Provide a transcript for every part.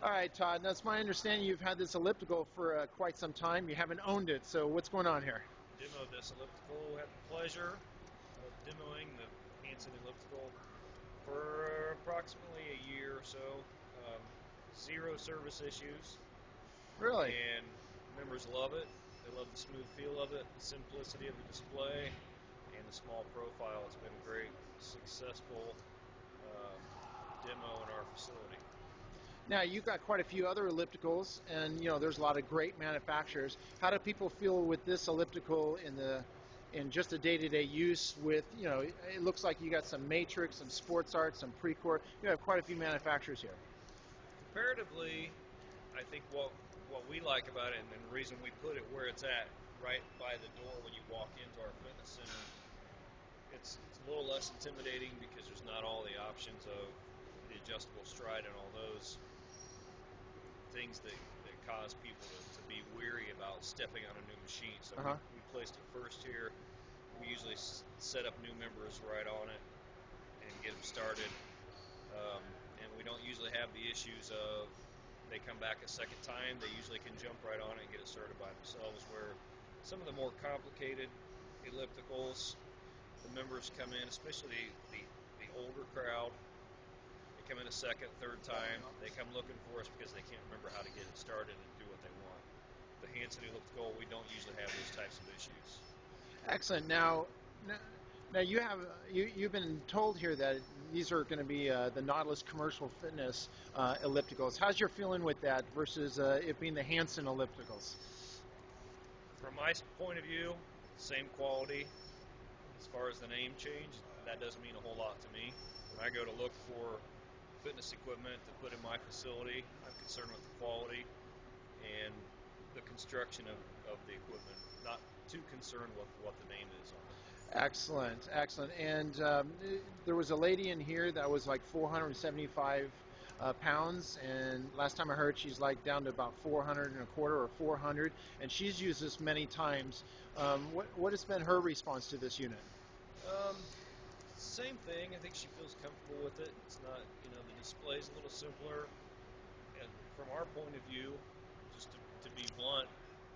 All right, Todd, that's my understanding you've had this elliptical for quite some time. You haven't owned it, so what's going on here? Demoed this elliptical, had the pleasure of demoing the Hanson elliptical for approximately a year or so. Zero service issues. Really? And members love it. They love the smooth feel of it, the simplicity of the display, and the small profile. It's been a great, successful demo in our facility. Now, you've got quite a few other ellipticals, and there's a lot of great manufacturers. How do people feel with this elliptical in just a day-to-day use with, it looks like you got some Matrix, some Sports Art, some Precore. You have quite a few manufacturers here. Comparatively, I think what we like about it, and the reason we put it where it's at, right by the door when you walk into our fitness center, it's a little less intimidating because there's not all the options of the adjustable stride and all those things that cause people to be weary about stepping on a new machine. So we placed it first here. We usually set up new members right on it and get them started. And we don't usually have the issues of they come back a second time. They usually can jump right on it and get it started by themselves, where some of the more complicated ellipticals, the members come in, especially the older crowd, they come in a second, third time. They come looking for us because they can't remember how to get it started and do what they want. The Hanson elliptical, we don't usually have those types of issues. Excellent. Now you've been told here that these are going to be the Nautilus commercial fitness ellipticals. How's your feeling with that versus it being the Hanson ellipticals? From my point of view, same quality. As far as the name change, that doesn't mean a whole lot to me. When I go to look for fitness equipment to put in my facility, I'm concerned with the quality and the construction of the equipment, not too concerned with what the name is on it. Excellent, excellent. And there was a lady in here that was like 475 pounds, and last time I heard she's like down to about 400 and a quarter or 400, and she's used this many times. What has been her response to this unit? Same thing. I think she feels comfortable with it. It's not, the display's a little simpler. And from our point of view, just to be blunt,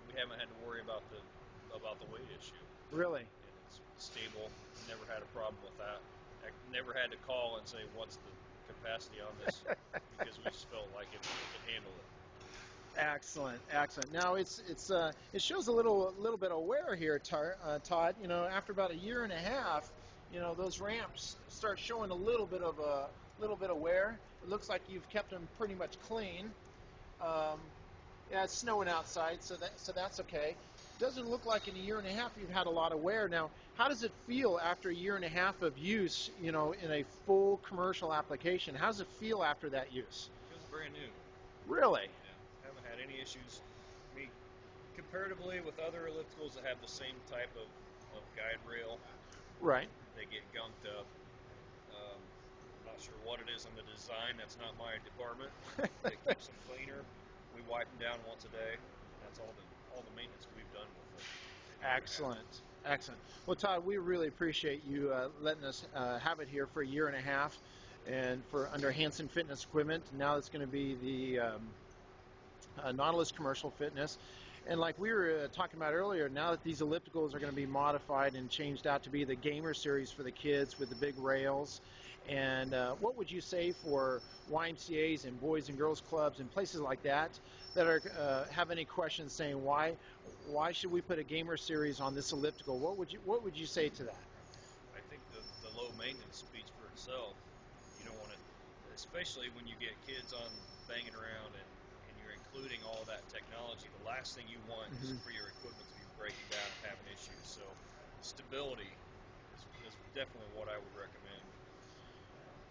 we haven't had to worry about the weight issue. Really? And it's stable. Never had a problem with that. I never had to call and say, what's the capacity on this? Because we just felt like it could handle it. Excellent, excellent. Now it shows a little bit of wear here, Todd. After about a year and a half, those ramps start showing a little bit of wear. It looks like you've kept them pretty much clean. Yeah, it's snowing outside, so that's okay. Doesn't look like in a year and a half you've had a lot of wear. Now, how does it feel after a year and a half of use, in a full commercial application? How does it feel after that use? It feels brand new. Really? Yeah, haven't had any issues. I mean, comparatively with other ellipticals that have the same type of guide rail, right? They get gunked up. I'm not sure what it is on the design. That's not my department. They keep them cleaner. We wipe them down once a day. That's all the maintenance we've done with it. Excellent, excellent. Well, Todd, we really appreciate you letting us have it here for a year and a half, and for under Hanson Fitness Equipment. Now it's going to be the Nautilus Commercial Fitness. And like we were talking about earlier, now that these ellipticals are going to be modified and changed out to be the gamer series for the kids with the big rails, and what would you say for YMCA's and Boys and Girls Clubs and places like that are have any questions saying why should we put a gamer series on this elliptical? What would you say to that? I think the low maintenance speaks for itself. You don't want to, especially when you get kids on banging around and you're including all that technology, the last thing you want is for your equipment to be breaking down and having issues. So stability is definitely what I would recommend.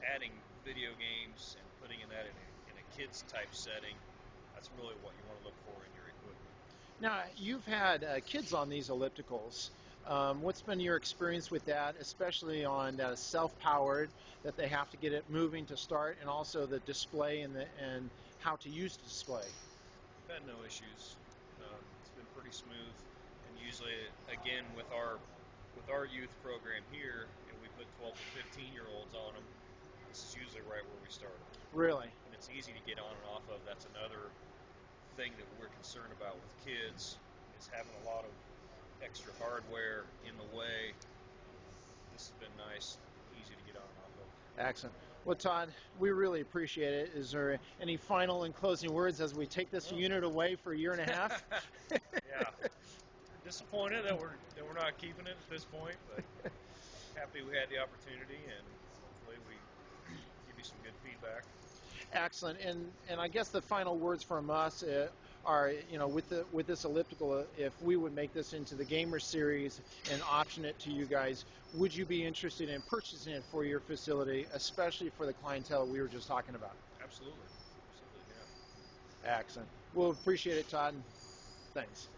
Adding video games and putting that in a kids type setting, that's really what you want to look for in your equipment. Now, you've had kids on these ellipticals. What's been your experience with that, especially on self-powered, that they have to get it moving to start, and also the display and how to use the display? I've had no issues. It's been pretty smooth, and usually, again, with our youth program here, and we put 12 to 15-year-olds on them, this is usually right where we start. Really? And it's easy to get on and off of. That's another thing that we're concerned about with kids, is having a lot of extra hardware in the way. This has been nice, easy to get on and off of. Excellent. Well, Todd, we really appreciate it. Is there any final and closing words as we take this unit away for a year and a half? Yeah. Disappointed that we're not keeping it at this point, but happy we had the opportunity, and hopefully we give you some good feedback. Excellent. And I guess the final words from us are, with this elliptical, if we would make this into the Gamer Series and option it to you guys, would you be interested in purchasing it for your facility, especially for the clientele we were just talking about? Absolutely. Absolutely, yeah. Excellent. We'll appreciate it, Todd. Thanks.